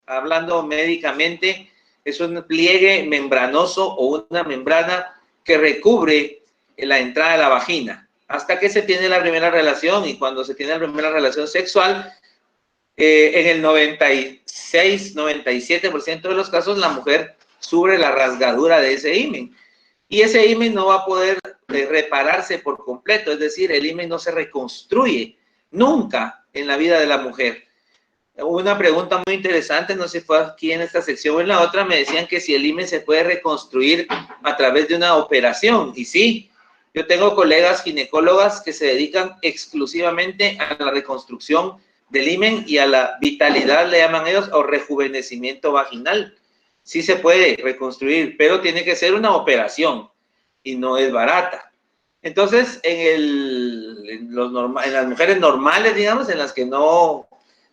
hablando médicamente, es un pliegue membranoso o una membrana que recubre la entrada de la vagina hasta que se tiene la primera relación, y cuando se tiene la primera relación sexual, en el 96-97% de los casos la mujer sufre la rasgadura de ese himen, y ese himen no va a poder repararse por completo, es decir, el himen no se reconstruye nunca en la vida de la mujer. Una pregunta muy interesante, no sé si fue aquí en esta sección o en la otra, me decían que si el himen se puede reconstruir a través de una operación, y sí, yo tengo colegas ginecólogas que se dedican exclusivamente a la reconstrucción del himen y a la vitalidad, le llaman ellos, o rejuvenecimiento vaginal. Sí se puede reconstruir, pero tiene que ser una operación y no es barata. Entonces, en las mujeres normales, digamos, en las que no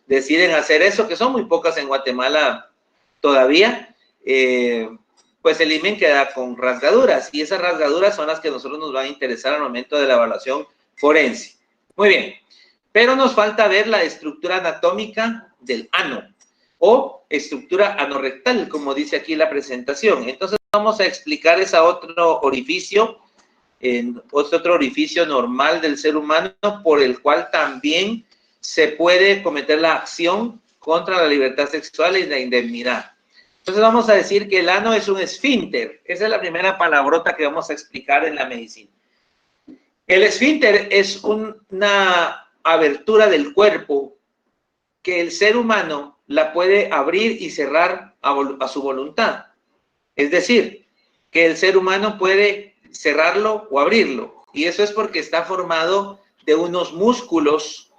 deciden hacer eso, que son muy pocas en Guatemala todavía, pues el himen queda con rasgaduras, y esas rasgaduras son las que a nosotros nos van a interesar al momento de la evaluación forense. Muy bien, pero nos falta ver la estructura anatómica del ano, o estructura anorrectal, como dice aquí la presentación. Entonces vamos a explicar ese otro orificio, otro orificio normal del ser humano, por el cual también se puede cometer la acción contra la libertad sexual y la indemnidad. Entonces vamos a decir que el ano es un esfínter. Esa es la primera palabrota que vamos a explicar en la medicina. El esfínter es una abertura del cuerpo que el ser humano la puede abrir y cerrar a su voluntad. Es decir, que el ser humano puede cerrarlo o abrirlo. Y eso es porque está formado de unos músculos,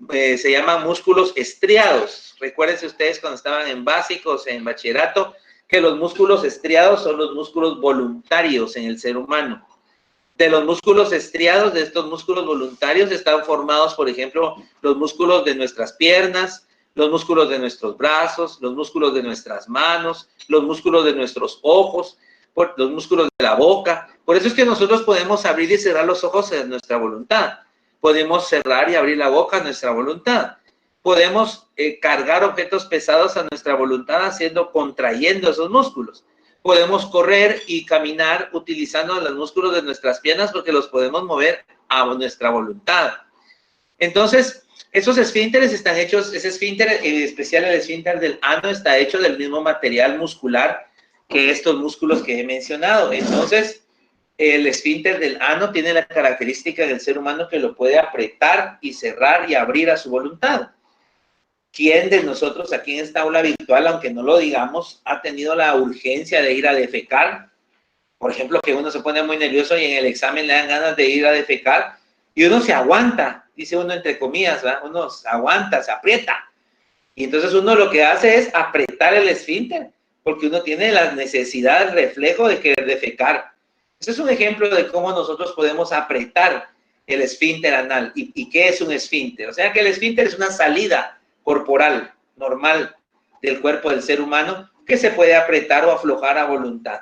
se llaman músculos estriados. Recuérdense ustedes cuando estaban en básicos, en bachillerato, que los músculos estriados son los músculos voluntarios en el ser humano. De los músculos estriados, de estos músculos voluntarios, están formados, por ejemplo, los músculos de nuestras piernas, los músculos de nuestros brazos, los músculos de nuestras manos, los músculos de nuestros ojos, los músculos de la boca. Por eso es que nosotros podemos abrir y cerrar los ojos en nuestra voluntad. Podemos cerrar y abrir la boca a nuestra voluntad. Podemos cargar objetos pesados a nuestra voluntad contrayendo esos músculos. Podemos correr y caminar utilizando los músculos de nuestras piernas porque los podemos mover a nuestra voluntad. Entonces, esos esfínteres están hechos, ese esfínter, en especial el esfínter del ano, está hecho del mismo material muscular que estos músculos que he mencionado. Entonces, el esfínter del ano tiene la característica del ser humano que lo puede apretar y cerrar y abrir a su voluntad. ¿Quién de nosotros aquí en esta aula virtual, aunque no lo digamos, ha tenido la urgencia de ir a defecar? Por ejemplo, que uno se pone muy nervioso y en el examen le dan ganas de ir a defecar y uno se aguanta, dice uno entre comillas, ¿verdad? Uno se aguanta, se aprieta. Y entonces uno lo que hace es apretar el esfínter porque uno tiene la necesidad, el reflejo de querer defecar. Ese es un ejemplo de cómo nosotros podemos apretar el esfínter anal. ¿Y qué es un esfínter? O sea que el esfínter es una salida corporal normal del cuerpo del ser humano que se puede apretar o aflojar a voluntad.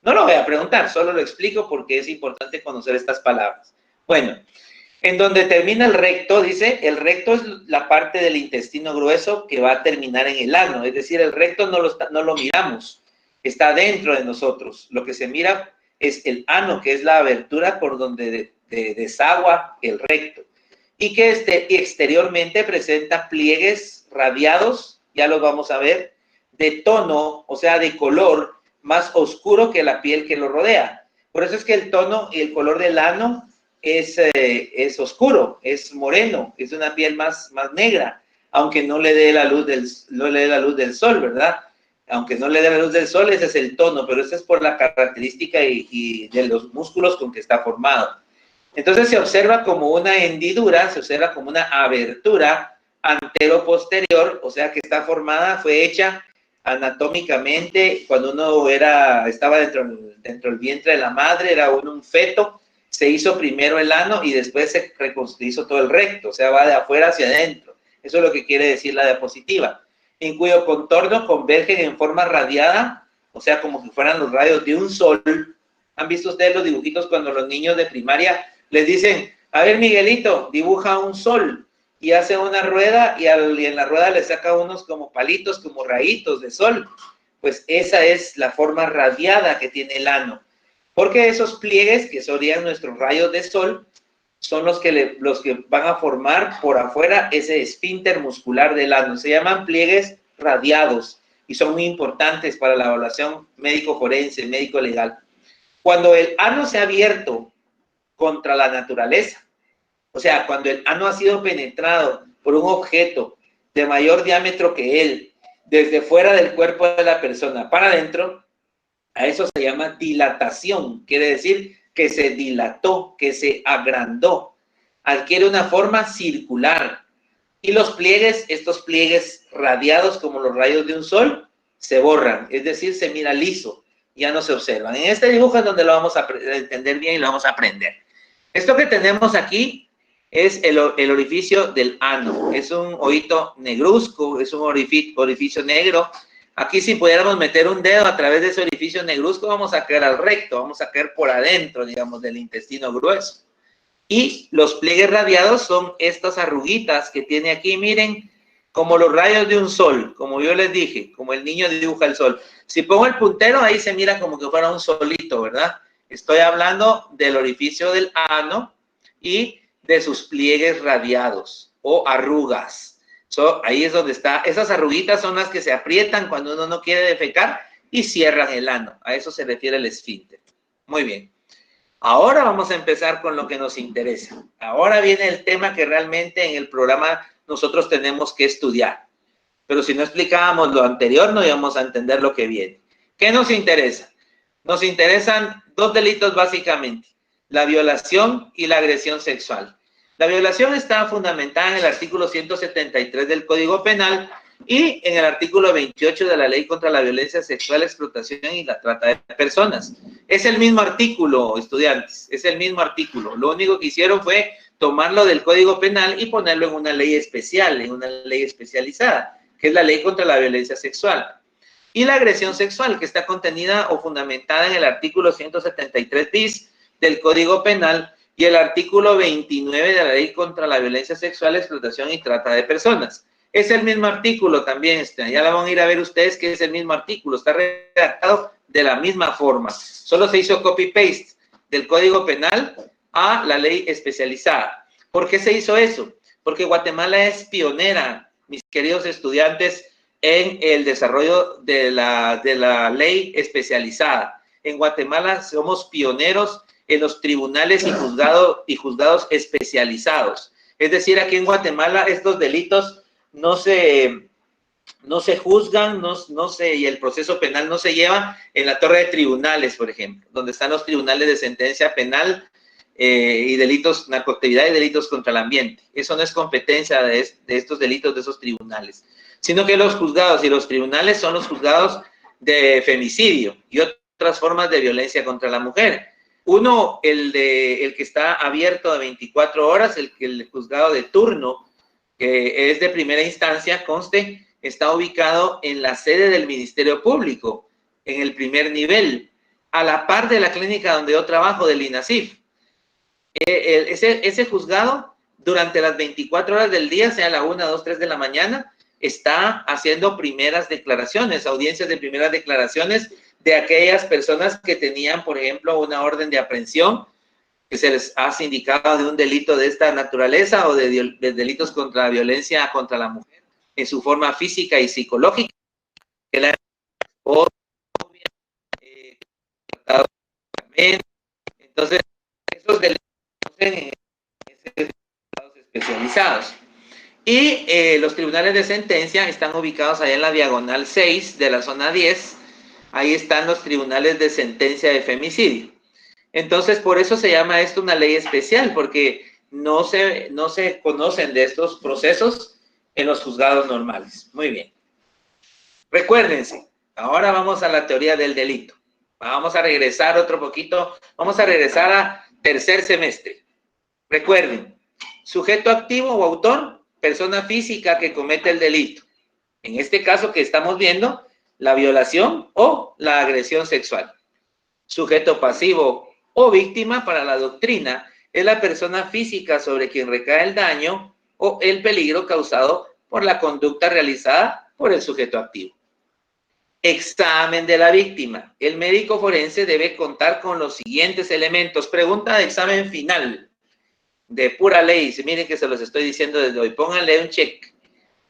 No lo voy a preguntar, solo lo explico porque es importante conocer estas palabras. Bueno, en donde termina el recto, dice, el recto es la parte del intestino grueso que va a terminar en el ano. Es decir, el recto no lo miramos, está dentro de nosotros. Lo que se mira es el ano, que es la abertura por donde desagua el recto. Y que exteriormente presenta pliegues radiados, ya los vamos a ver, de tono, o sea, de color más oscuro que la piel que lo rodea. Por eso es que el tono y el color del ano es oscuro, es moreno, es una piel más negra, aunque no le dé la luz del sol, ¿verdad? Aunque no le dé la luz del sol, ese es el tono, pero ese es por la característica y de los músculos con que está formado. Entonces se observa como una hendidura, se observa como una abertura antero-posterior, o sea que está formada, fue hecha anatómicamente cuando uno estaba dentro del vientre de la madre, era un feto, se hizo primero el ano y después se hizo todo el recto, o sea, va de afuera hacia adentro. Eso es lo que quiere decir la diapositiva, en cuyo contorno convergen en forma radiada, o sea, como que fueran los rayos de un sol. ¿Han visto ustedes los dibujitos cuando los niños de primaria les dicen, a ver, Miguelito, dibuja un sol? y hace una rueda y en la rueda le saca unos como palitos, como rayitos de sol. Pues esa es la forma radiada que tiene el ano. Porque esos pliegues que serían nuestros rayos de sol son los que van a formar por afuera ese esfínter muscular del ano. Se llaman pliegues radiados y son muy importantes para la evaluación médico-forense, médico-legal. Cuando el ano se ha abierto contra la naturaleza, o sea, cuando el ano ha sido penetrado por un objeto de mayor diámetro que él, desde fuera del cuerpo de la persona para adentro, a eso se llama dilatación. Quiere decir que se dilató, que se agrandó, adquiere una forma circular. Y los pliegues, estos pliegues radiados como los rayos de un sol, se borran, es decir, se mira liso, ya no se observan. En este dibujo es donde lo vamos a entender bien y lo vamos a aprender. Esto que tenemos aquí es el orificio del ano. Es un hoyito negruzco, es un orificio negro. Aquí si pudiéramos meter un dedo a través de ese orificio negruzco, vamos a caer al recto, vamos a caer por adentro, digamos, del intestino grueso. Y los pliegues radiados son estas arruguitas que tiene aquí, miren, como los rayos de un sol, como yo les dije, como el niño dibuja el sol. Si pongo el puntero, ahí se mira como que fuera un solito, ¿verdad? Estoy hablando del orificio del ano y de sus pliegues radiados o arrugas. Ahí es donde está. Esas arruguitas son las que se aprietan cuando uno no quiere defecar y cierran el ano. A eso se refiere el esfínter. Muy bien. Ahora vamos a empezar con lo que nos interesa. Ahora viene el tema que realmente en el programa nosotros tenemos que estudiar. Pero si no explicábamos lo anterior, no íbamos a entender lo que viene. ¿Qué nos interesa? Nos interesan dos delitos básicamente: la violación y la agresión sexual. La violación está fundamentada en el artículo 173 del Código Penal y en el artículo 28 de la Ley contra la Violencia Sexual, Explotación y la Trata de Personas. Es el mismo artículo, estudiantes, es el mismo artículo. Lo único que hicieron fue tomarlo del Código Penal y ponerlo en una ley especial, en una ley especializada, que es la Ley contra la Violencia Sexual. Y la agresión sexual, que está contenida o fundamentada en el artículo 173 bis del Código Penal y el artículo 29 de la Ley contra la Violencia Sexual, Explotación y Trata de Personas. Es el mismo artículo también, ya la van a ir a ver ustedes que es el mismo artículo, está redactado de la misma forma. Solo se hizo copy-paste del Código Penal a la ley especializada. ¿Por qué se hizo eso? Porque Guatemala es pionera, mis queridos estudiantes, en el desarrollo de la ley especializada. En Guatemala somos pioneros en los tribunales y juzgados especializados. Es decir, aquí en Guatemala estos delitos no se juzgan, y el proceso penal no se lleva en la torre de tribunales, por ejemplo, donde están los tribunales de sentencia penal y delitos, narcoactividad y delitos contra el ambiente. Eso no es competencia de estos delitos de esos tribunales, sino que los juzgados y los tribunales son los juzgados de femicidio y otras formas de violencia contra la mujer. Uno, el que está abierto a 24 horas, el juzgado de turno, que es de primera instancia, conste, está ubicado en la sede del Ministerio Público, en el primer nivel, a la par de la clínica donde yo trabajo, del INASIF. Ese juzgado, durante las 24 horas del día, sea la 1, 2, 3 de la mañana, está haciendo primeras declaraciones, audiencias de primeras declaraciones de aquellas personas que tenían, por ejemplo, una orden de aprehensión que se les ha sindicado de un delito de esta naturaleza o de delitos contra la violencia contra la mujer en su forma física y psicológica. Entonces, esos delitos en especializados. Y los tribunales de sentencia están ubicados allá en la diagonal 6 de la zona 10. Ahí están los tribunales de sentencia de femicidio. Entonces, por eso se llama esto una ley especial, porque no se conocen de estos procesos en los juzgados normales. Muy bien. Recuérdense, ahora vamos a la teoría del delito. Vamos a regresar otro poquito, vamos a regresar a tercer semestre. Recuerden, sujeto activo o autor, persona física que comete el delito. En este caso que estamos viendo, la violación o la agresión sexual. Sujeto pasivo o víctima para la doctrina es la persona física sobre quien recae el daño o el peligro causado por la conducta realizada por el sujeto activo. Examen de la víctima. El médico forense debe contar con los siguientes elementos. Pregunta de examen final, de pura ley. Miren que se los estoy diciendo desde hoy. Pónganle un check.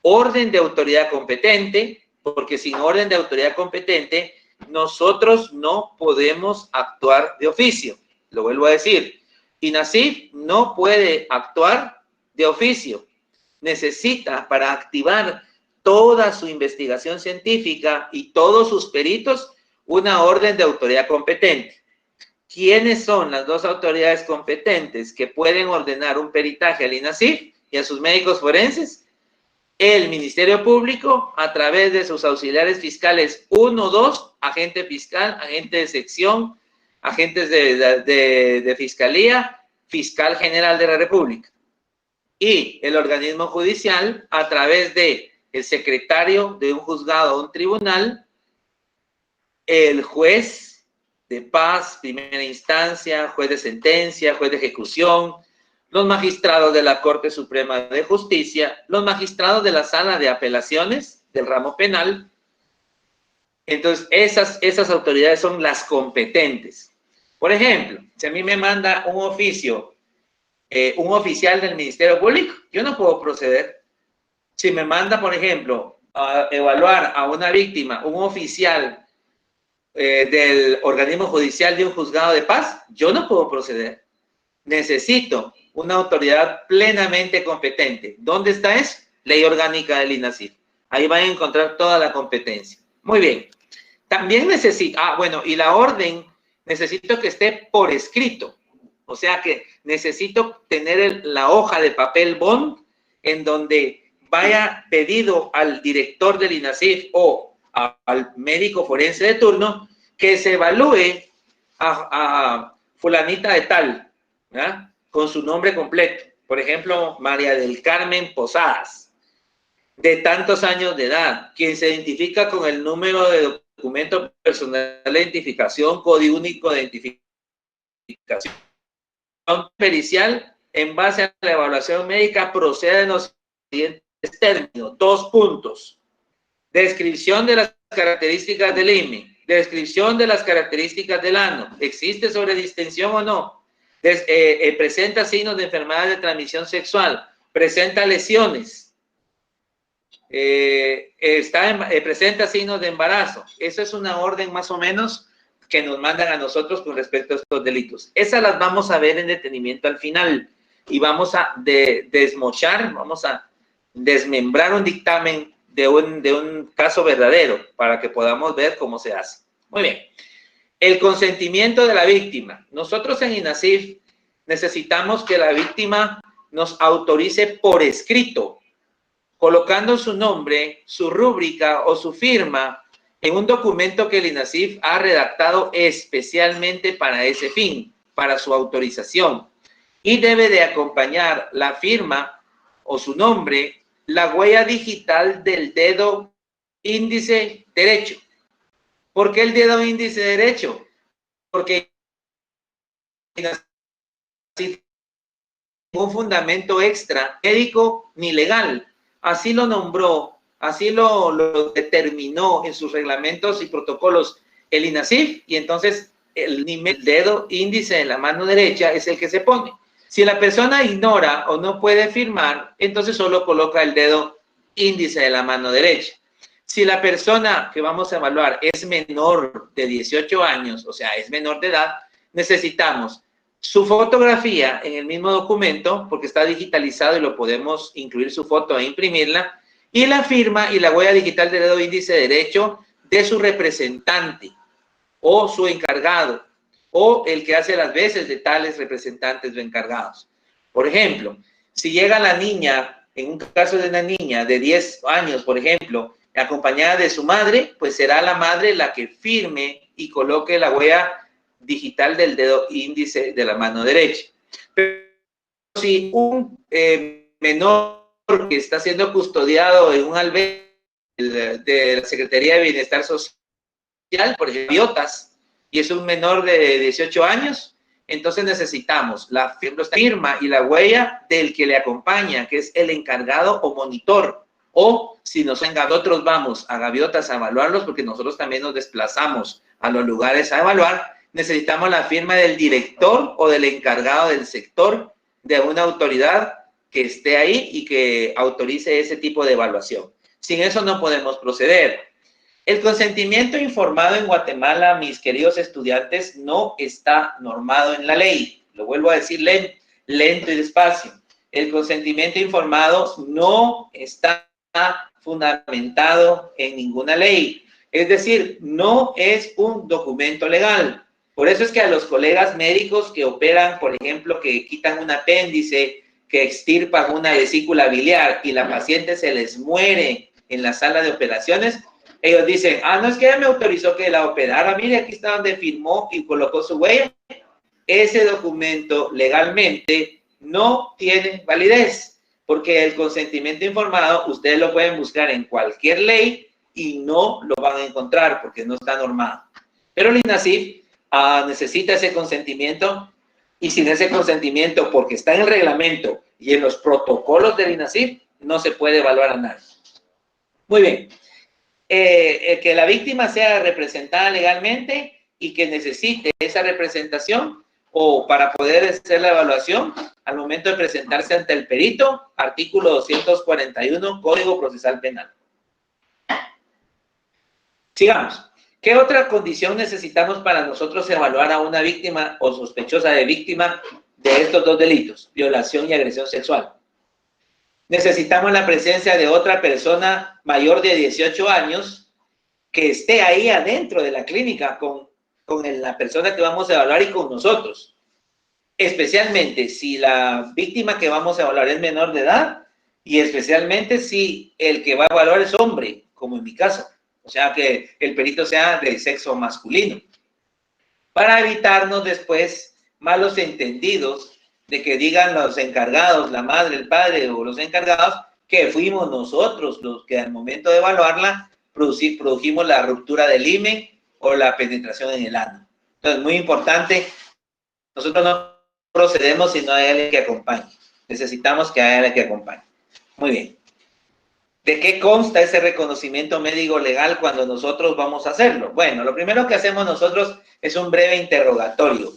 Orden de autoridad competente, porque sin orden de autoridad competente, nosotros no podemos actuar de oficio. Lo vuelvo a decir. INASIF no puede actuar de oficio. Necesita, para activar toda su investigación científica y todos sus peritos, una orden de autoridad competente. ¿Quiénes son las dos autoridades competentes que pueden ordenar un peritaje al INASIF y a sus médicos forenses? El Ministerio Público, a través de sus auxiliares fiscales 1, 2, agente fiscal, agente de sección, agentes de fiscalía, fiscal general de la República. Y el organismo judicial, a través de el secretario de un juzgado o un tribunal, el juez de paz, primera instancia, juez de sentencia, juez de ejecución, los magistrados de la Corte Suprema de Justicia, los magistrados de la Sala de Apelaciones del ramo penal. Entonces, esas autoridades son las competentes. Por ejemplo, si a mí me manda un oficio, un oficial del Ministerio Público, yo no puedo proceder. Si me manda, por ejemplo, a evaluar a una víctima, un oficial del organismo judicial de un juzgado de paz, yo no puedo proceder. Necesito una autoridad plenamente competente. ¿Dónde está eso? Ley orgánica del INASIF. Ahí van a encontrar toda la competencia. Muy bien. También necesito, y la orden necesito que esté por escrito. O sea que necesito tener la hoja de papel bond en donde vaya pedido al director del INASIF o al médico forense de turno que se evalúe a fulanita de tal, ¿verdad? Con su nombre completo. Por ejemplo, María del Carmen Posadas, de tantos años de edad, quien se identifica con el número de documento personal de identificación, código único de identificación pericial, en base a la evaluación médica, procede en los siguientes términos. 2 puntos. Descripción de las características del IME, descripción de las características del ano, ¿existe sobredistensión o no? Presenta signos de enfermedad de transmisión sexual, presenta lesiones, presenta signos de embarazo. Eso es una orden más o menos que nos mandan a nosotros con respecto a estos delitos. Esas las vamos a ver en detenimiento al final y vamos a desmochar, vamos a desmembrar un dictamen de un caso verdadero para que podamos ver cómo se hace. Muy bien. El consentimiento de la víctima. Nosotros en INASIF necesitamos que la víctima nos autorice por escrito, colocando su nombre, su rúbrica o su firma en un documento que el INASIF ha redactado especialmente para ese fin, para su autorización. Y debe de acompañar la firma o su nombre, la huella digital del dedo índice derecho. ¿Por qué el dedo índice derecho? Porque un fundamento extra, médico ni legal. Así lo nombró, así lo determinó en sus reglamentos y protocolos el INASIF, y entonces el dedo índice de la mano derecha es el que se pone. Si la persona ignora o no puede firmar, entonces solo coloca el dedo índice de la mano derecha. Si la persona que vamos a evaluar es menor de 18 años, o sea, es menor de edad, necesitamos su fotografía en el mismo documento, porque está digitalizado y lo podemos incluir su foto e imprimirla, y la firma y la huella digital del dedo índice derecho de su representante o su encargado, o el que hace las veces de tales representantes o encargados. Por ejemplo, si llega la niña, en un caso de una niña de 10 años, por ejemplo, acompañada de su madre, pues será la madre la que firme y coloque la huella digital del dedo índice de la mano derecha. Pero si un menor que está siendo custodiado en un albergue de la Secretaría de Bienestar Social, por ejemplo, Biotas, y es un menor de 18 años, entonces necesitamos la firma y la huella del que le acompaña, que es el encargado o monitor. O si nosotros vamos a Gaviotas a evaluarlos, porque nosotros también nos desplazamos a los lugares a evaluar, necesitamos la firma del director o del encargado del sector de una autoridad que esté ahí y que autorice ese tipo de evaluación. Sin eso no podemos proceder. El consentimiento informado en Guatemala, mis queridos estudiantes, no está normado en la ley. Lo vuelvo a decir lento y despacio. El consentimiento informado no está fundamentado en ninguna ley. Es decir, no es un documento legal. Por eso es que a los colegas médicos que operan, por ejemplo, que quitan un apéndice, que extirpan una vesícula biliar y la paciente se les muere en la sala de operaciones, ellos dicen, no es que ella me autorizó que la operara, mire, aquí está donde firmó y colocó su huella. Ese documento legalmente no tiene validez, porque el consentimiento informado ustedes lo pueden buscar en cualquier ley y no lo van a encontrar porque no está normado. Pero el INASIF necesita ese consentimiento, y sin ese consentimiento, porque está en el reglamento y en los protocolos del INASIF, no se puede evaluar a nadie. Muy bien. Que la víctima sea representada legalmente y que necesite esa representación o para poder hacer la evaluación al momento de presentarse ante el perito, artículo 241, Código Procesal Penal. Sigamos. ¿Qué otra condición necesitamos para nosotros evaluar a una víctima o sospechosa de víctima de estos dos delitos, violación y agresión sexual? Necesitamos la presencia de otra persona mayor de 18 años que esté ahí adentro de la clínica con la persona que vamos a evaluar y con nosotros. Especialmente si la víctima que vamos a evaluar es menor de edad y especialmente si el que va a evaluar es hombre, como en mi caso. O sea, que el perito sea de sexo masculino. Para evitarnos después malos entendidos de que digan los encargados, la madre, el padre o los encargados, que fuimos nosotros los que al momento de evaluarla produjimos la ruptura del himen o la penetración en el ano. Entonces, muy importante, nosotros no procedemos si no hay alguien que acompañe. Necesitamos que haya alguien que acompañe. Muy bien. ¿De qué consta ese reconocimiento médico legal cuando nosotros vamos a hacerlo? Bueno, lo primero que hacemos nosotros es un breve interrogatorio,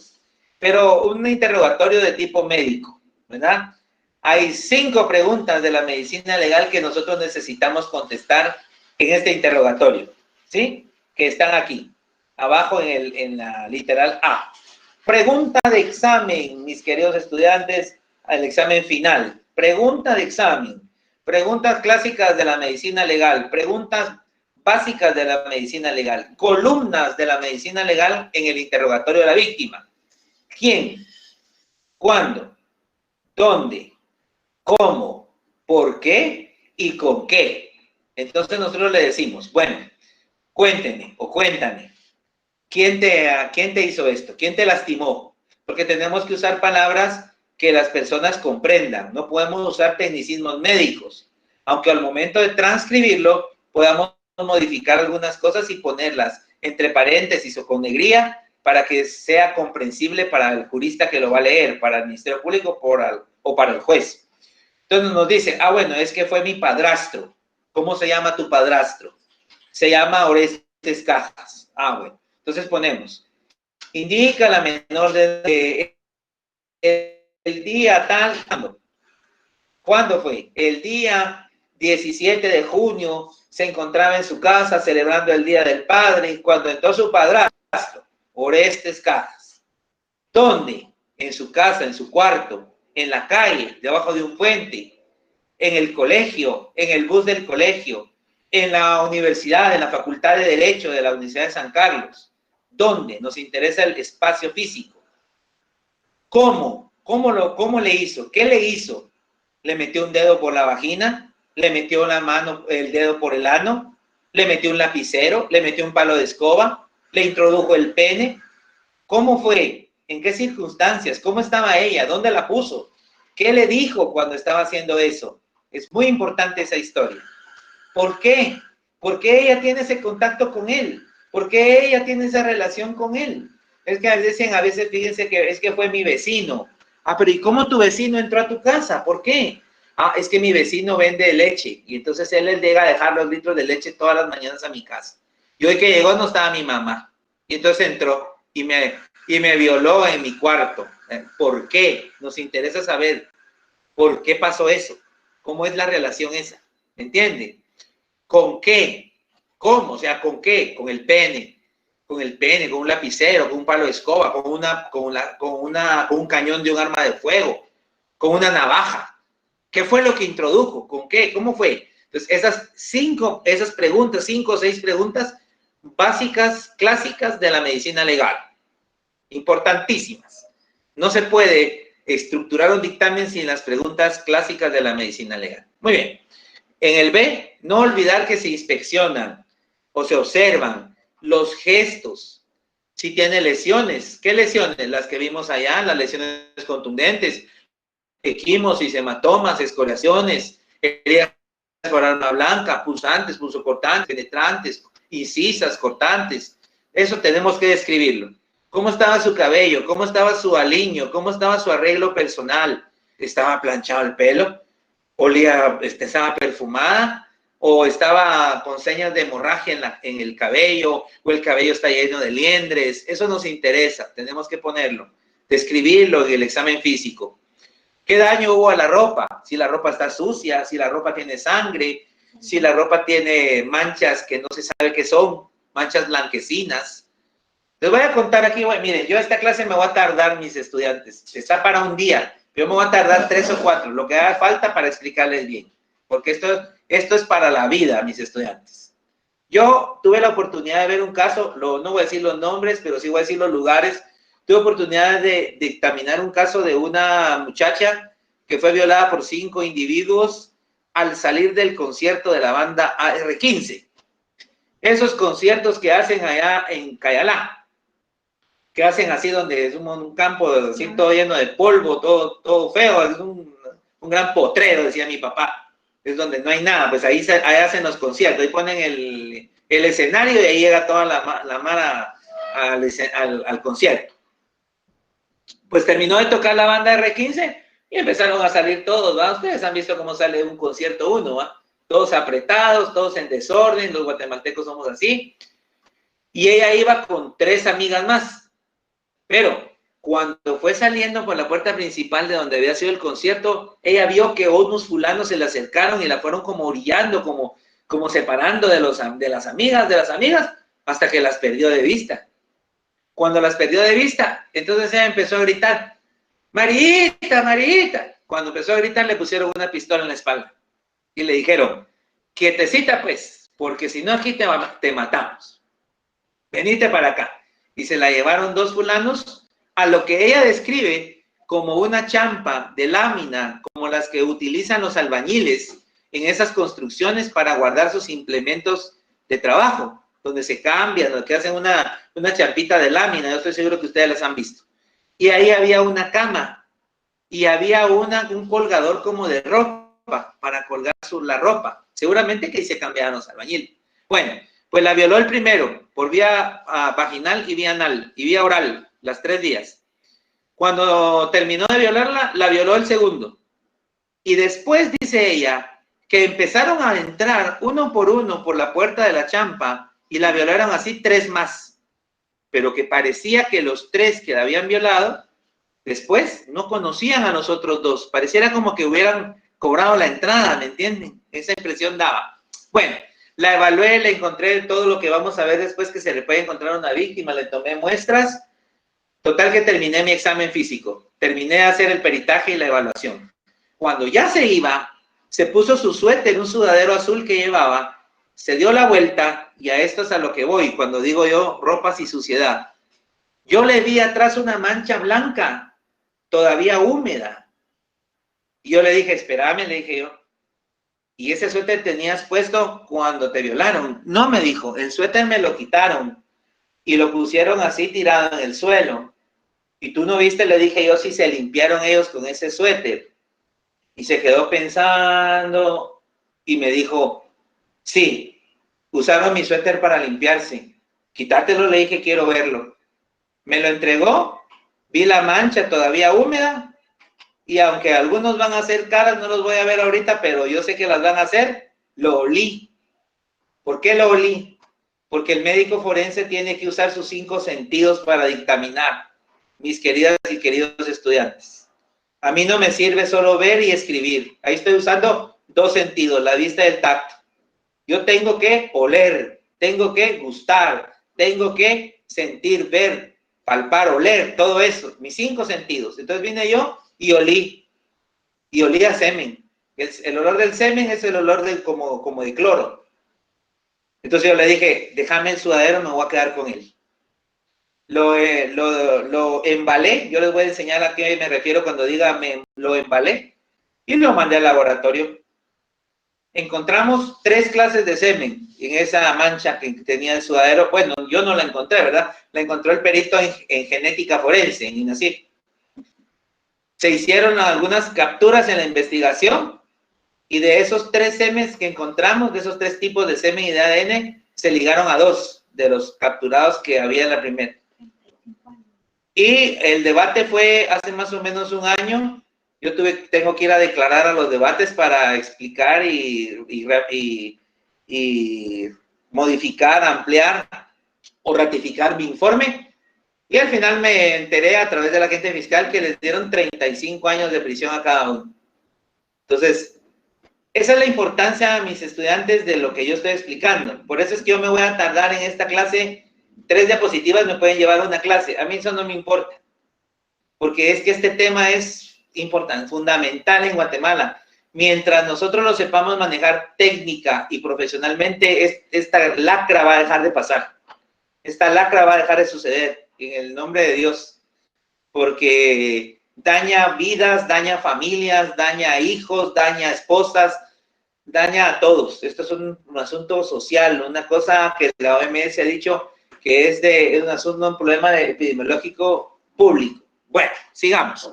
pero un interrogatorio de tipo médico, ¿verdad? Hay 5 preguntas de la medicina legal que nosotros necesitamos contestar en este interrogatorio, ¿sí? Que están aquí, abajo en la literal A. Pregunta de examen, mis queridos estudiantes, al examen final. Pregunta de examen. Preguntas clásicas de la medicina legal, preguntas básicas de la medicina legal, columnas de la medicina legal en el interrogatorio de la víctima. ¿Quién? ¿Cuándo? ¿Dónde? ¿Cómo? ¿Por qué? ¿Y con qué? Entonces nosotros le decimos, bueno, cuénteme o cuéntame, ¿quién te hizo esto? ¿Quién te lastimó? Porque tenemos que usar palabras que las personas comprendan. No podemos usar tecnicismos médicos, aunque al momento de transcribirlo podamos modificar algunas cosas y ponerlas entre paréntesis o con negría para que sea comprensible para el jurista que lo va a leer, para el Ministerio Público o para el juez. Entonces nos dice, bueno, es que fue mi padrastro. ¿Cómo se llama tu padrastro? Se llama Orestes Cajas. Bueno. Entonces ponemos, indica la menor de el día tal, ¿cuándo fue? El día 17 de junio se encontraba en su casa celebrando el Día del Padre cuando entró su padrastro, Orestes Cajas. ¿Dónde? En su casa, en su cuarto, en la calle, debajo de un puente, en el colegio, en el bus del colegio, en la universidad, en la Facultad de Derecho de la Universidad de San Carlos. ¿Dónde? Nos interesa el espacio físico. ¿Cómo? ¿Cómo le hizo? ¿Qué le hizo? ¿Le metió un dedo por la vagina? ¿Le metió el dedo por el ano? ¿Le metió un lapicero? ¿Le metió un palo de escoba? ¿Le introdujo el pene? ¿Cómo fue? ¿En qué circunstancias? ¿Cómo estaba ella? ¿Dónde la puso? ¿Qué le dijo cuando estaba haciendo eso? Es muy importante esa historia. ¿Por qué? ¿Por qué ella tiene ese contacto con él? ¿Por qué ella tiene esa relación con él? Es que dicen a veces, fíjense que es que fue mi vecino. Ah, pero ¿y cómo tu vecino entró a tu casa? ¿Por qué? Ah, es que mi vecino vende leche y entonces él llega a dejar los litros de leche todas las mañanas a mi casa. Y hoy que llegó no estaba mi mamá. Y entonces entró y me violó en mi cuarto. ¿Por qué? Nos interesa saber por qué pasó eso. ¿Cómo es la relación esa? ¿Me entiende? ¿Con qué? ¿Cómo? O sea, ¿con qué? Con el pene, con un lapicero, con un palo de escoba, con un cañón de un arma de fuego, con una navaja. ¿Qué fue lo que introdujo? ¿Con qué? ¿Cómo fue? Entonces, esas preguntas, 5 o 6 preguntas básicas, clásicas de la medicina legal. Importantísimas. No se puede estructurar un dictamen sin las preguntas clásicas de la medicina legal. Muy bien. En el B, no olvidar que se inspeccionan o se observan los gestos. Si tiene lesiones, ¿qué lesiones? Las que vimos allá, las lesiones contundentes, equimosis, hematomas, escoriaciones, heridas por arma blanca, punzantes, punzocortantes, penetrantes, incisas, cortantes. Eso tenemos que describirlo. ¿Cómo estaba su cabello? ¿Cómo estaba su aliño? ¿Cómo estaba su arreglo personal? ¿Estaba planchado el pelo? ¿Olía, estaba perfumada? ¿O estaba con señas de hemorragia en el cabello? ¿O el cabello está lleno de liendres? Eso nos interesa, tenemos que ponerlo, describirlo en el examen físico. ¿Qué daño hubo a la ropa? Si la ropa está sucia, si la ropa tiene sangre, si la ropa tiene manchas que no se sabe qué son, manchas blanquecinas. Les voy a contar aquí, miren, yo esta clase me voy a tardar, mis estudiantes, está para un día, yo me voy a tardar 3 o 4, lo que haga falta para explicarles bien, porque esto es para la vida, mis estudiantes. Yo tuve la oportunidad de ver un caso, no voy a decir los nombres, pero sí voy a decir los lugares. Tuve oportunidad de dictaminar un caso de una muchacha que fue violada por 5 individuos al salir del concierto de la banda AR-15. Esos conciertos que hacen allá en Cayalá, que hacen así donde es un campo así todo lleno de polvo, todo feo, es un gran potrero, decía mi papá, es donde no hay nada, pues ahí hacen los conciertos, ahí ponen el escenario y ahí llega toda la mara al concierto. Pues terminó de tocar la banda R15 y empezaron a salir todos, ¿va? Ustedes han visto cómo sale un concierto uno, ¿va? Todos apretados, todos en desorden, los guatemaltecos somos así. Y ella iba con 3 amigas más. Pero cuando fue saliendo por la puerta principal de donde había sido el concierto, ella vio que unos fulanos se le acercaron y la fueron como orillando, como separando de las amigas, hasta que las perdió de vista. Cuando las perdió de vista, entonces ella empezó a gritar, Marita, Marita. Cuando empezó a gritar, le pusieron una pistola en la espalda y le dijeron, quietecita pues, porque si no aquí te matamos. Venite para acá. Y se la llevaron 2 fulanos a lo que ella describe como una champa de lámina, como las que utilizan los albañiles en esas construcciones para guardar sus implementos de trabajo, donde se cambian, donde hacen una champita de lámina. Yo estoy seguro que ustedes las han visto. Y ahí había una cama y había un colgador como de ropa para colgar la ropa. Seguramente que ahí se cambiaban los albañiles. Bueno, pues la violó el primero por vía vaginal y vía anal y vía oral, las 3 días. Cuando terminó de violarla, la violó el segundo. Y después dice ella que empezaron a entrar uno por la puerta de la champa y la violaron así 3 más. Pero que parecía que los 3 que la habían violado, después no conocían a los otros 2. Pareciera como que hubieran cobrado la entrada, ¿me entienden? Esa impresión daba. Bueno, la evalué, le encontré todo lo que vamos a ver después que se le puede encontrar a una víctima, le tomé muestras. Total que terminé mi examen físico. Terminé de hacer el peritaje y la evaluación. Cuando ya se iba, se puso su suéter, un sudadero azul que llevaba, se dio la vuelta, y a esto es a lo que voy, cuando digo yo ropas y suciedad. Yo le vi atrás una mancha blanca, todavía húmeda. Y yo le dije, espérame, le dije yo, ¿y ese suéter tenías puesto cuando te violaron? No, me dijo, el suéter me lo quitaron y lo pusieron así tirado en el suelo. ¿Y tú no viste? Le dije yo, si se limpiaron ellos con ese suéter. Y se quedó pensando y me dijo, sí, usaron mi suéter para limpiarse. Quitártelo, le dije, quiero verlo. Me lo entregó, vi la mancha todavía húmeda, y aunque algunos van a hacer caras, no los voy a ver ahorita, pero yo sé que las van a hacer, lo olí. ¿Por qué lo olí? Porque el médico forense tiene que usar sus 5 sentidos para dictaminar, mis queridas y queridos estudiantes. A mí no me sirve solo ver y escribir. Ahí estoy usando 2 sentidos, la vista y el tacto. Yo tengo que oler, tengo que gustar, tengo que sentir, ver, palpar, oler, todo eso, mis 5 sentidos. Entonces vine yo y olí a semen. El olor del semen es el olor del, como de cloro. Entonces yo le dije, déjame el sudadero, me voy a quedar con él. Lo embalé, yo les voy a enseñar a qué me refiero cuando diga lo embalé, y lo mandé al laboratorio. Encontramos 3 clases de semen en esa mancha que tenía el sudadero. Bueno, yo no la encontré, ¿verdad? La encontró el perito en genética forense, en INACIF. Se hicieron algunas capturas en la investigación, y de esos 3 semens que encontramos, de esos 3 tipos de semen y de ADN, se ligaron a 2 de los capturados que había en la primera. Y el debate fue hace más o menos un año. Yo tengo que ir a declarar a los debates para explicar y modificar, ampliar o ratificar mi informe. Y al final me enteré a través de la agente fiscal que les dieron 35 años de prisión a cada uno. Entonces, esa es la importancia a mis estudiantes de lo que yo estoy explicando. Por eso es que yo me voy a tardar en esta clase. 3 diapositivas me pueden llevar a una clase. A mí eso no me importa. Porque es que este tema es importante, fundamental en Guatemala. Mientras nosotros lo sepamos manejar técnica y profesionalmente, esta lacra va a dejar de pasar. Esta lacra va a dejar de suceder, en el nombre de Dios. Porque daña vidas, daña familias, daña hijos, daña esposas, daña a todos. Esto es un asunto social, una cosa que la OMS ha dicho que es un asunto, un problema epidemiológico público. Bueno, sigamos.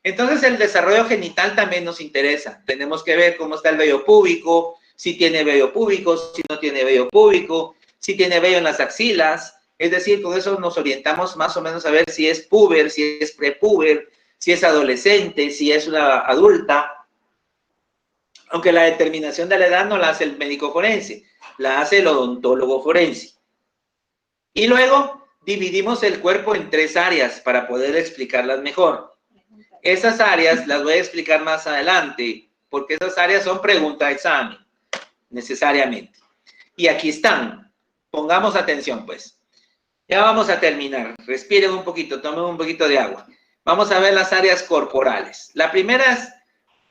Entonces, el desarrollo genital también nos interesa. Tenemos que ver cómo está el vello púbico, si tiene vello púbico, si no tiene vello púbico, si tiene vello en las axilas. Es decir, con eso nos orientamos más o menos a ver si es puber, si es prepúber, si es adolescente, si es una adulta. Aunque la determinación de la edad no la hace el médico forense, la hace el odontólogo forense. Y luego dividimos el cuerpo en 3 áreas para poder explicarlas mejor. Esas áreas las voy a explicar más adelante, porque esas áreas son pregunta de examen, necesariamente. Y aquí están. Pongamos atención, pues. Ya vamos a terminar. Respiren un poquito, tomen un poquito de agua. Vamos a ver las áreas corporales. La primera es,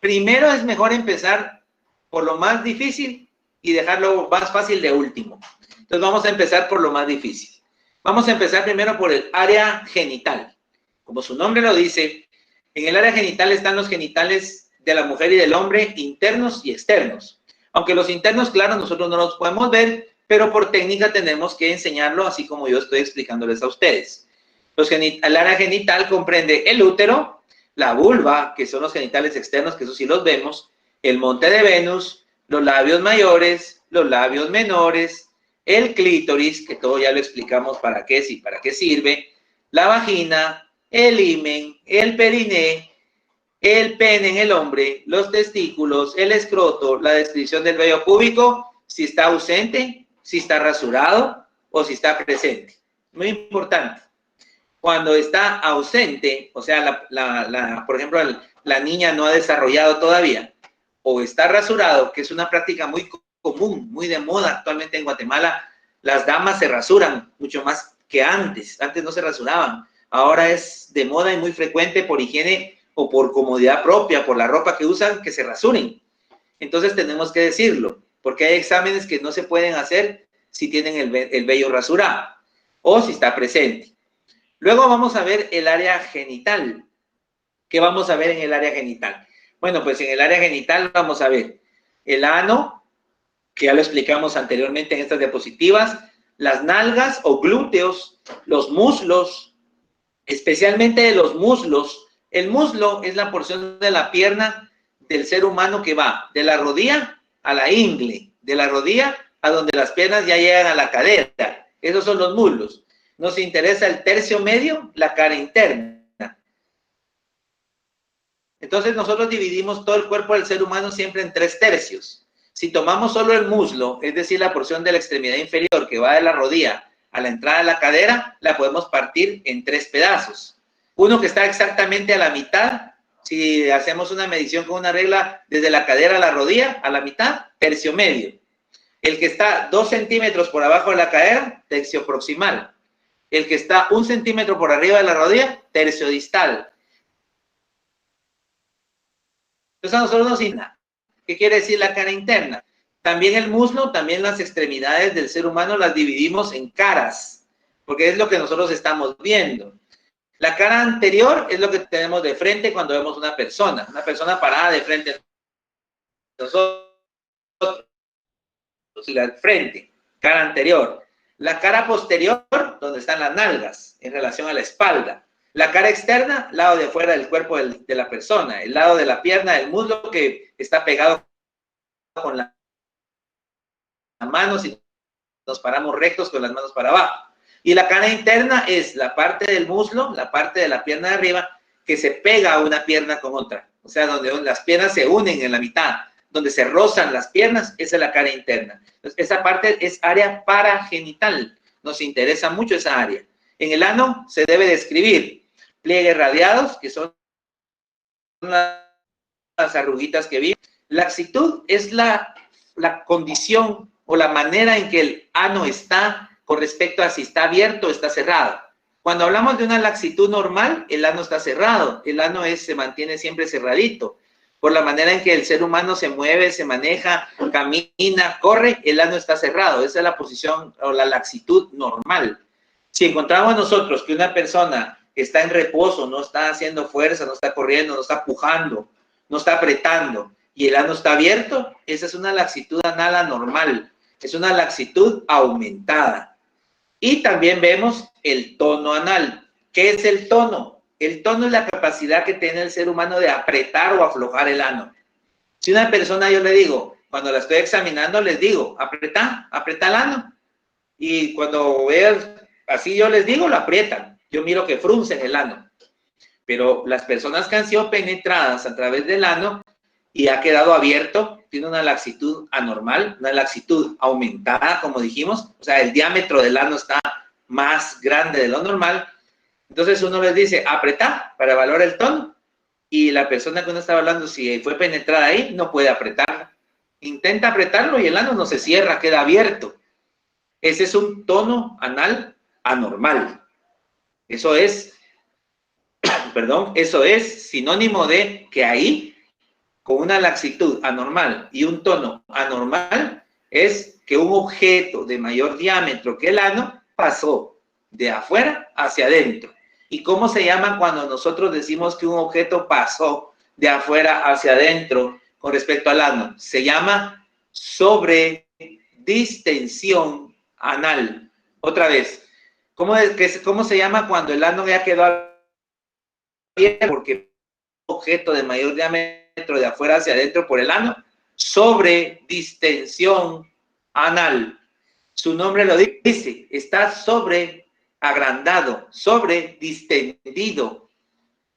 primero es mejor empezar por lo más difícil y dejarlo más fácil de último. Entonces vamos a empezar por lo más difícil. Vamos a empezar primero por el área genital. Como su nombre lo dice, en el área genital están los genitales de la mujer y del hombre, internos y externos. Aunque los internos, claro, nosotros no los podemos ver, pero por técnica tenemos que enseñarlo, así como yo estoy explicándoles a ustedes. El área genital comprende el útero, la vulva, que son los genitales externos, que eso sí los vemos, el monte de Venus, los labios mayores, los labios menores, el clítoris, que todo ya lo explicamos para qué es y para qué sirve, la vagina, el himen, el periné, el pene en el hombre, los testículos, el escroto, la descripción del vello púbico, si está ausente, si está rasurado o si está presente. Muy importante. Cuando está ausente, o sea, por ejemplo, la niña no ha desarrollado todavía, o está rasurado, que es una práctica muy común, muy de moda actualmente en Guatemala, las damas se rasuran mucho más que antes. Antes no se rasuraban. Ahora es de moda y muy frecuente por higiene o por comodidad propia, por la ropa que usan, que se rasuren. Entonces tenemos que decirlo, porque hay exámenes que no se pueden hacer si tienen el vello rasurado o si está presente. Luego vamos a ver el área genital. ¿Qué vamos a ver en el área genital? Bueno, pues en el área genital vamos a ver el ano, que ya lo explicamos anteriormente en estas diapositivas, las nalgas o glúteos, los muslos, especialmente de los muslos. El muslo es la porción de la pierna del ser humano que va de la rodilla a la ingle, de la rodilla a donde las piernas ya llegan a la cadera. Esos son los muslos. Nos interesa el tercio medio, la cara interna. Entonces nosotros dividimos todo el cuerpo del ser humano siempre en 3 tercios. Si tomamos solo el muslo, es decir, la porción de la extremidad inferior que va de la rodilla a la entrada de la cadera, la podemos partir en 3 pedazos. Uno que está exactamente a la mitad, si hacemos una medición con una regla desde la cadera a la rodilla, a la mitad, tercio medio. El que está 2 centímetros por abajo de la cadera, tercio proximal. El que está 1 centímetro por arriba de la rodilla, tercio distal. Entonces a nosotros nos interesa. ¿Qué quiere decir la cara interna? También el muslo, también las extremidades del ser humano las dividimos en caras, porque es lo que nosotros estamos viendo. La cara anterior es lo que tenemos de frente cuando vemos una persona parada de frente a nosotros, la frente, cara anterior. La cara posterior, donde están las nalgas, en relación a la espalda. La cara externa, lado de afuera del cuerpo de la persona, el lado de la pierna, del muslo que está pegado con la mano, si nos paramos rectos con las manos para abajo. Y la cara interna es la parte del muslo, la parte de la pierna de arriba, que se pega a una pierna con otra. O sea, donde las piernas se unen en la mitad, donde se rozan las piernas, esa es la cara interna. Entonces, esa parte es área paragenital. Nos interesa mucho esa área. En el ano se debe describir pliegues radiados, que son las arruguitas que viven. Laxitud es la condición o la manera en que el ano está con respecto a si está abierto o está cerrado. Cuando hablamos de una laxitud normal, el ano está cerrado. El ano se mantiene siempre cerradito. Por la manera en que el ser humano se mueve, se maneja, camina, corre, el ano está cerrado. Esa es la posición o la laxitud normal. Si encontramos nosotros que una persona está en reposo, no está haciendo fuerza, no está corriendo, no está pujando, no está apretando y el ano está abierto, esa es una laxitud anal anormal, es una laxitud aumentada. Y también vemos el tono anal. ¿Qué es el tono? El tono es la capacidad que tiene el ser humano de apretar o aflojar el ano. Si una persona, yo le digo, cuando la estoy examinando, les digo, apreta el ano. Y cuando vean, así yo les digo, lo aprietan. Yo miro que fruncen el ano. Pero las personas que han sido penetradas a través del ano y ha quedado abierto, tiene una laxitud anormal, una laxitud aumentada, como dijimos. O sea, el diámetro del ano está más grande de lo normal. Entonces uno les dice, apretar para evaluar el tono. Y la persona que uno está hablando, si fue penetrada ahí, no puede apretar. Intenta apretarlo y el ano no se cierra, queda abierto. Ese es un tono anal anormal. Eso es, perdón, eso es sinónimo de que ahí, con una laxitud anormal y un tono anormal, es que un objeto de mayor diámetro que el ano pasó de afuera hacia adentro. ¿Y cómo se llama cuando nosotros decimos que un objeto pasó de afuera hacia adentro con respecto al ano? Se llama sobredistensión anal. Otra vez, ¿cómo se llama cuando el ano ya quedó abierto porque un objeto de mayor diámetro de afuera hacia adentro por el ano? Sobredistensión anal. Su nombre lo dice, está sobreagrandado, sobredistendido,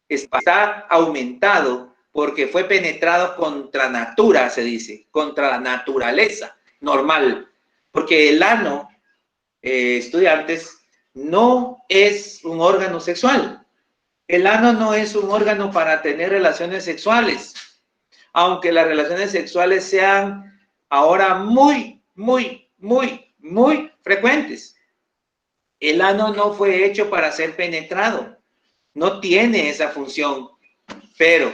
está aumentado porque fue penetrado contra natura, se dice, contra la naturaleza normal. Porque el ano, estudiantes, no es un órgano sexual. El ano no es un órgano para tener relaciones sexuales, aunque las relaciones sexuales sean ahora muy frecuentes. El ano no fue hecho para ser penetrado, no tiene esa función, pero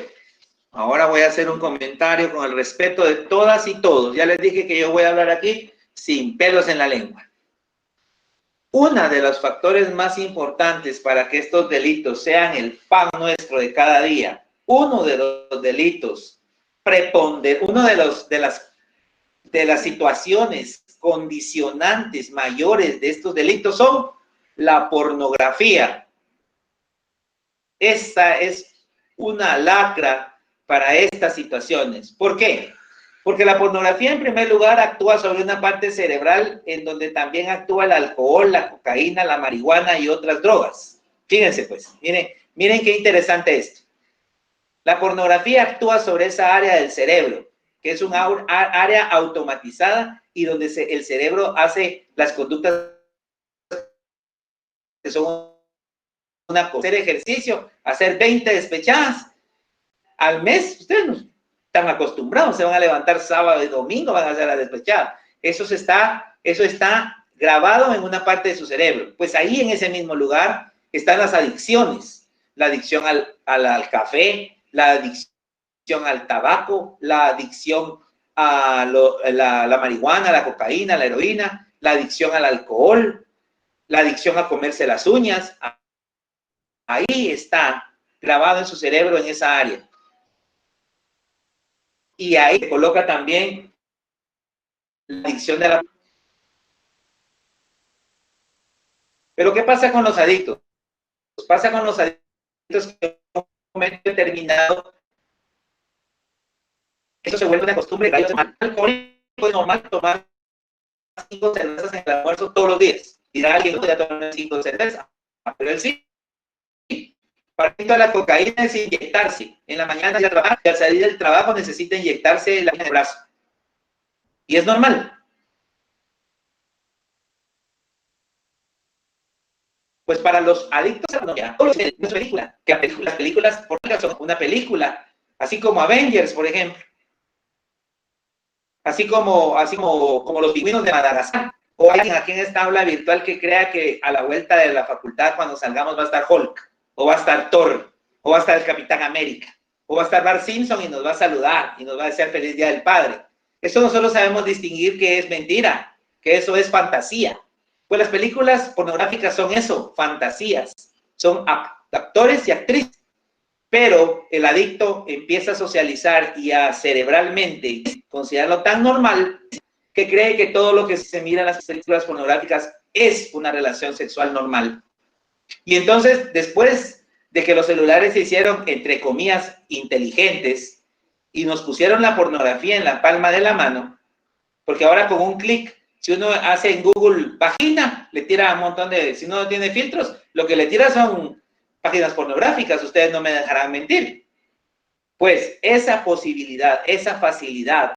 ahora voy a hacer un comentario con el respeto de todas y todos. Ya les dije que yo voy a hablar aquí sin pelos en la lengua. Uno de los factores más importantes para que estos delitos sean el pan nuestro de cada día, uno de los delitos preponderantes, de las situaciones condicionantes mayores de estos delitos son la pornografía. Esta es una lacra para estas situaciones. ¿Por qué? Porque la pornografía, en primer lugar, actúa sobre una parte cerebral en donde también actúa el alcohol, la cocaína, la marihuana y otras drogas. Fíjense, pues, miren qué interesante esto. La pornografía actúa sobre esa área del cerebro, que es un área automatizada y donde el cerebro hace las conductas que son hacer ejercicio, hacer 20 despechadas al mes. Ustedes no están acostumbrados, se van a levantar sábado y domingo, van a hacer la despechada. Eso está grabado en una parte de su cerebro. Pues ahí, en ese mismo lugar, están las adicciones. La adicción al café, la adicción al tabaco, la adicción a la marihuana, la cocaína, la heroína, la adicción al alcohol, la adicción a comerse las uñas. Ahí está grabado en su cerebro, en esa área. Y ahí se coloca también la adicción de la... Pero ¿qué pasa con los adictos? Pasa con los adictos que en un momento determinado eso se vuelve una costumbre. Es normal tomar 5 cervezas en el almuerzo todos los días. Y alguien no podía tomar 5 cervezas, pero él sí. Para la cocaína es inyectarse. En la mañana ya trabaja, y al salir del trabajo necesita inyectarse la en el brazo. Y es normal. Pues para los adictos a la pornografía, no es una película, que las películas pornográficas son una película, así como Avengers, por ejemplo. Así como los pingüinos de Madagascar. O alguien aquí en esta aula virtual que crea que a la vuelta de la facultad, cuando salgamos, va a estar Hulk, o va a estar Thor, o va a estar el Capitán América, o va a estar Bart Simpson y nos va a saludar y nos va a decir Feliz Día del Padre. Eso nosotros sabemos distinguir que es mentira, que eso es fantasía. Pues las películas pornográficas son eso, fantasías. Son actores y actrices. Pero el adicto empieza a socializar y a cerebralmente considerarlo tan normal que cree que todo lo que se mira en las películas pornográficas es una relación sexual normal. Y entonces, después de que los celulares se hicieron, entre comillas, inteligentes y nos pusieron la pornografía en la palma de la mano, porque ahora con un clic, si uno hace en Google vagina, le tira un montón de, si uno no tiene filtros, lo que le tira son páginas pornográficas, ustedes no me dejarán mentir. Pues esa posibilidad, esa facilidad